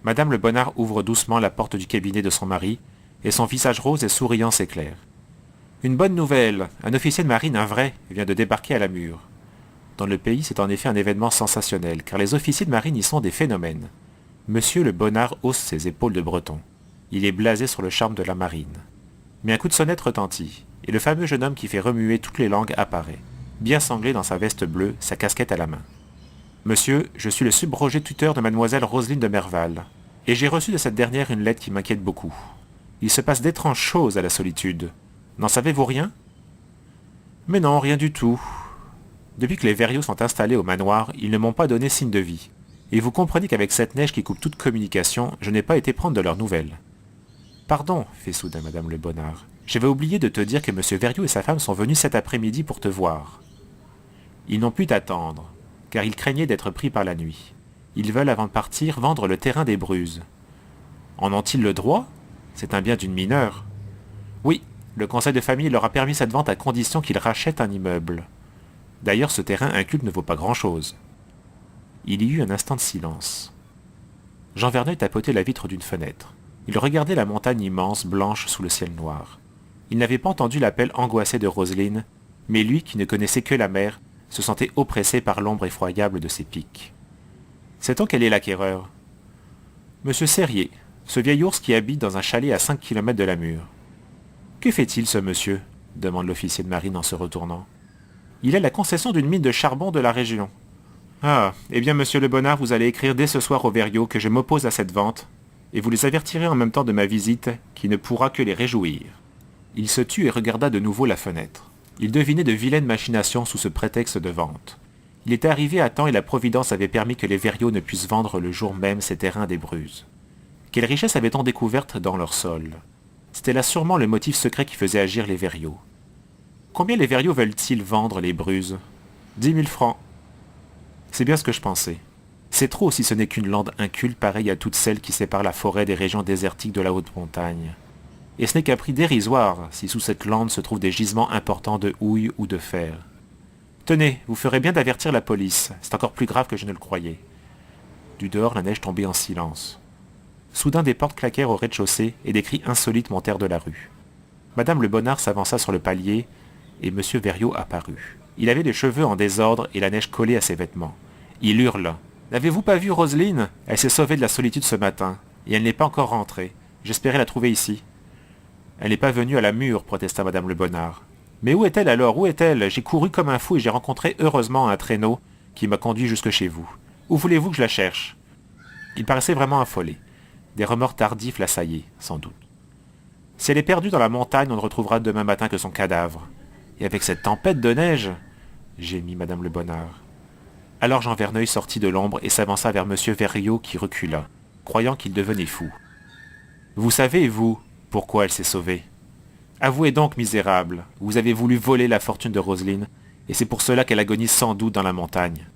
Madame Le Bonnard ouvre doucement la porte du cabinet de son mari, et son visage rose et souriant s'éclaire. Une bonne nouvelle, un officier de marine, un vrai, vient de débarquer à la Mure. Dans le pays, c'est en effet un événement sensationnel, car les officiers de marine y sont des phénomènes. Monsieur Le Bonnard hausse ses épaules de breton. Il est blasé sur le charme de la marine. Mais un coup de sonnette retentit, et le fameux jeune homme qui fait remuer toutes les langues apparaît, bien sanglé dans sa veste bleue, sa casquette à la main. Monsieur, je suis le subrogé tuteur de mademoiselle Roselyne de Merval, et j'ai reçu de cette dernière une lettre qui m'inquiète beaucoup. Il se passe d'étranges choses à la Solitude. N'en savez-vous rien? Mais non, rien du tout. Depuis que les Verriaux sont installés au manoir, ils ne m'ont pas donné signe de vie. Et vous comprenez qu'avec cette neige qui coupe toute communication, je n'ai pas été prendre de leurs nouvelles. Pardon, fait soudain madame Le Bonnard. J'avais oublié de te dire que monsieur Verriaux et sa femme sont venus cet après-midi pour te voir. Ils n'ont pu t'attendre, car ils craignaient d'être pris par la nuit. Ils veulent, avant de partir, vendre le terrain des Bruzes. En ont-ils le droit? C'est un bien d'une mineure. Oui, le conseil de famille leur a permis cette vente à condition qu'ils rachètent un immeuble. D'ailleurs, ce terrain inculte ne vaut pas grand-chose. Il y eut un instant de silence. Jean Verneuil tapotait la vitre d'une fenêtre. Il regardait la montagne immense, blanche sous le ciel noir. Il n'avait pas entendu l'appel angoissé de Roselyne, mais lui, qui ne connaissait que la mer, se sentait oppressé par l'ombre effroyable de ses pics. Sait-on quel est l'acquéreur? Monsieur Serrier, ce vieil ours qui habite dans un chalet à 5 kilomètres de la Mure. Que fait-il, ce monsieur? Demande l'officier de marine en se retournant. Il a la concession d'une mine de charbon de la région. Ah, eh bien, monsieur Le Bonnard, vous allez écrire dès ce soir aux Verriaux que je m'oppose à cette vente, et vous les avertirez en même temps de ma visite, qui ne pourra que les réjouir. Il se tut et regarda de nouveau la fenêtre. Il devinait de vilaines machinations sous ce prétexte de vente. Il était arrivé à temps et la Providence avait permis que les Verriaux ne puissent vendre le jour même ces terrains des Bruzes. Quelle richesse avait-on découverte dans leur sol? C'était là sûrement le motif secret qui faisait agir les Verriaux. Combien les Verriaux veulent-ils vendre les Bruzes? 10 000 francs. C'est bien ce que je pensais. C'est trop si ce n'est qu'une lande inculte pareille à toutes celles qui séparent la forêt des régions désertiques de la haute montagne. Et ce n'est qu'un prix dérisoire si sous cette lande se trouvent des gisements importants de houille ou de fer. Tenez, vous ferez bien d'avertir la police, c'est encore plus grave que je ne le croyais. Du dehors, la neige tombait en silence. Soudain, des portes claquèrent au rez-de-chaussée et des cris insolites montèrent de la rue. Madame Le Bonnard s'avança sur le palier et monsieur Verriaux apparut. Il avait les cheveux en désordre et la neige collée à ses vêtements. Il hurla. « N'avez-vous pas vu Roselyne? Elle s'est sauvée de la solitude ce matin, et elle n'est pas encore rentrée. J'espérais la trouver ici. » « Elle n'est pas venue à la Mure, protesta madame Le Bonnard. Mais où est-elle alors? Où est-elle? J'ai couru comme un fou et j'ai rencontré heureusement un traîneau qui m'a conduit jusque chez vous. Où voulez-vous que je la cherche? » Il paraissait vraiment affolé. Des remords tardifs l'assaillaient, sans doute. « Si elle est perdue dans la montagne, on ne retrouvera demain matin que son cadavre. Et avec cette tempête de neige, gémit madame Le Bonnard. Alors Jean Verneuil sortit de l'ombre et s'avança vers monsieur Verriaux qui recula, croyant qu'il devenait fou. « Vous savez, vous, pourquoi elle s'est sauvée? Avouez donc, misérable, vous avez voulu voler la fortune de Roselyne, et c'est pour cela qu'elle agonise sans doute dans la montagne.